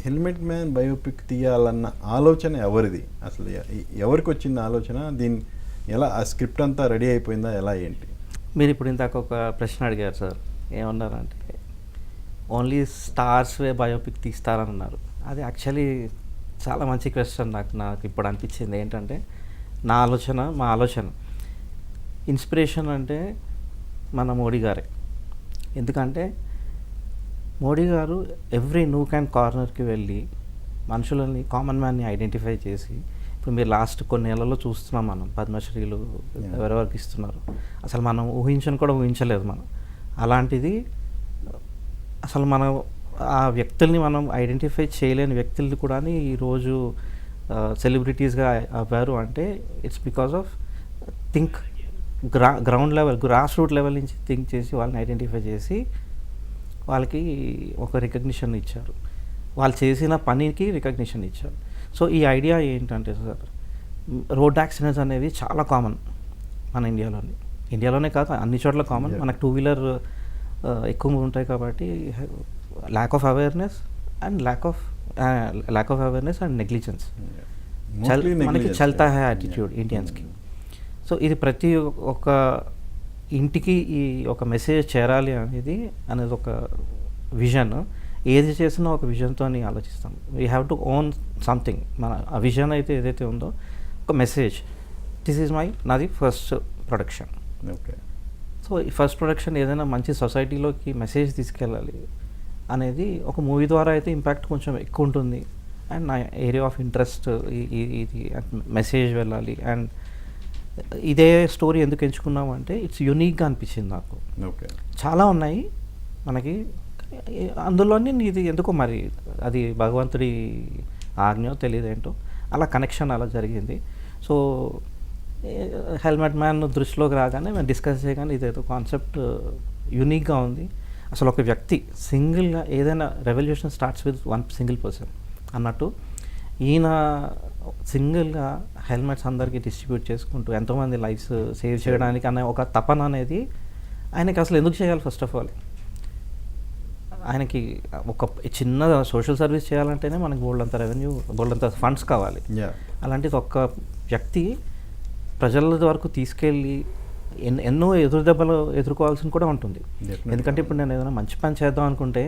Helmet man biopic తీయాలన్న ఆలోచన ఎవరిది అసలు? ఎవరికి వచ్చింది ఆలోచన? దీన్ని ఎలా, ఆ స్క్రిప్ట్ అంతా రెడీ అయిపోయిందా, ఎలా ఏంటి? మీరు ఇప్పుడు ఇందాక ఒక ప్రశ్న అడిగారు సార్, ఏమన్నారంటే ఓన్లీ స్టార్స్వే బయోపిక్ తీస్తారన్నారు. అది యాక్చువల్లీ చాలా మంచి క్వశ్చన్. నాకు ఇప్పుడు అనిపించింది ఏంటంటే, మా ఆలోచన ఇన్స్పిరేషన్ అంటే మన మోడీ గారే. ఎందుకంటే మోడీ గారు ఎవ్రీ నూక్ అండ్ కార్నర్కి వెళ్ళి మనుషులని, కామన్ మ్యాన్ని ఐడెంటిఫై చేసి, ఇప్పుడు మీరు లాస్ట్ కొన్ని నెలల్లో చూస్తున్నాం మనం పద్మశ్రీలు ఎవరెవరికి ఇస్తున్నారు. అసలు మనం కూడా ఊహించలేదు మనం. అలాంటిది అసలు మనం ఆ వ్యక్తుల్ని మనం ఐడెంటిఫై చేయలేని వ్యక్తుల్ని కూడా ఈరోజు సెలబ్రిటీస్గా అవ్వారు అంటే it's because of think ground level, grass root level నుంచి థింక్ చేసి వాళ్ళని ఐడెంటిఫై చేసి వాళ్ళకి ఒక రికగ్నిషన్ ఇచ్చారు. వాళ్ళు చేసిన పనికి రికగ్నిషన్ ఇచ్చారు. సో ఈ ఐడియా ఏంటంటే సార్, రోడ్ యాక్సిడెంట్స్ అనేవి చాలా కామన్ మన ఇండియాలోనే కాదు అన్ని చోట్ల కామన్. మనకు టూ వీలర్ ఎక్కువ ఉంటాయి కాబట్టి lack of awareness and negligence, మనకి చల్తా హై యాటిట్యూడ్ ఇండియన్స్కి. సో ఇది ప్రతి ఒక్క ఇంటికి ఈ ఒక మెసేజ్ చేరాలి అనేది ఒక విజన్. ఏది చేసినా ఒక విజన్తో ఆలోచిస్తాం. We have to own something. మన ఆ విజన్ అయితే ఏదైతే ఉందో ఒక మెసేజ్. దిస్ ఈజ్ నాది ఫస్ట్ ప్రొడక్షన్. ఓకే. సో ఈ ఫస్ట్ ప్రొడక్షన్ ఏదైనా మంచి సొసైటీలోకి మెసేజ్ తీసుకెళ్ళాలి అనేది ఒక మూవీ ద్వారా అయితే ఇంపాక్ట్ కొంచెం ఎక్కువ ఉంటుంది. అండ్ నా ఏరియా ఆఫ్ ఇంట్రెస్ట్ ఇది మెసేజ్ వెళ్ళాలి. అండ్ ఇదే స్టోరీ ఎందుకు ఎంచుకున్నామంటే ఇట్స్ యూనిక్గా అనిపించింది నాకు. ఓకే. చాలా ఉన్నాయి మనకి, అందులోని ఇది ఎందుకో మరి అది భగవంతుడి ఆజ్ఞో తెలియదేంటో అలా కనెక్షన్ అలా జరిగింది. సో హెల్మెట్ మ్యాన్ దృష్టిలోకి రాగానే మేము డిస్కస్ చేయగానే ఇదేదో కాన్సెప్ట్ యూనిక్గా ఉంది. అసలు ఒక వ్యక్తి సింగిల్గా ఏదైనా revolution starts with one single person అన్నట్టు, ఈయన సింగిల్గా హెల్మెట్స్ అందరికీ డిస్ట్రిబ్యూట్ చేసుకుంటూ ఎంతోమంది లైఫ్స్ సేవ్ చేయడానికి అనే ఒక తపన అనేది ఆయనకి అసలు ఎందుకు చేయాలి? ఫస్ట్ ఆఫ్ ఆల్ ఆయనకి ఒక చిన్న సోషల్ సర్వీస్ చేయాలంటేనే మనకి బోల్డంత రెవెన్యూ, బోల్డంత ఫండ్స్ కావాలి. అలాంటిది ఒక్క వ్యక్తి ప్రజల వరకు తీసుకెళ్ళి ఎన్నో ఎదురు దెబ్బలు ఎదుర్కోవాల్సి కూడా ఉంటుంది. ఎందుకంటే ఇప్పుడు నేను ఏదైనా మంచి పని చేద్దాం అనుకుంటే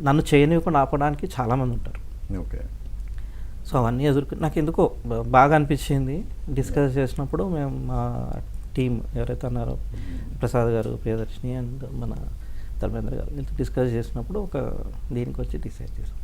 నన్ను చేయనివ్వకుండా ఆపడానికి చాలామంది ఉంటారు. ఓకే. సో అవన్నీ నాకు ఎందుకో బాగా అనిపించింది. డిస్కస్ చేసినప్పుడు మేము మా టీం ఎవరైతే అన్నారో ప్రసాద్ గారు, ప్రియదర్శిని అండ్ మన ధర్మేంద్ర గారు, వీళ్ళతో డిస్కస్ చేసినప్పుడు దీనికి వచ్చి డిసైడ్ చేసాం.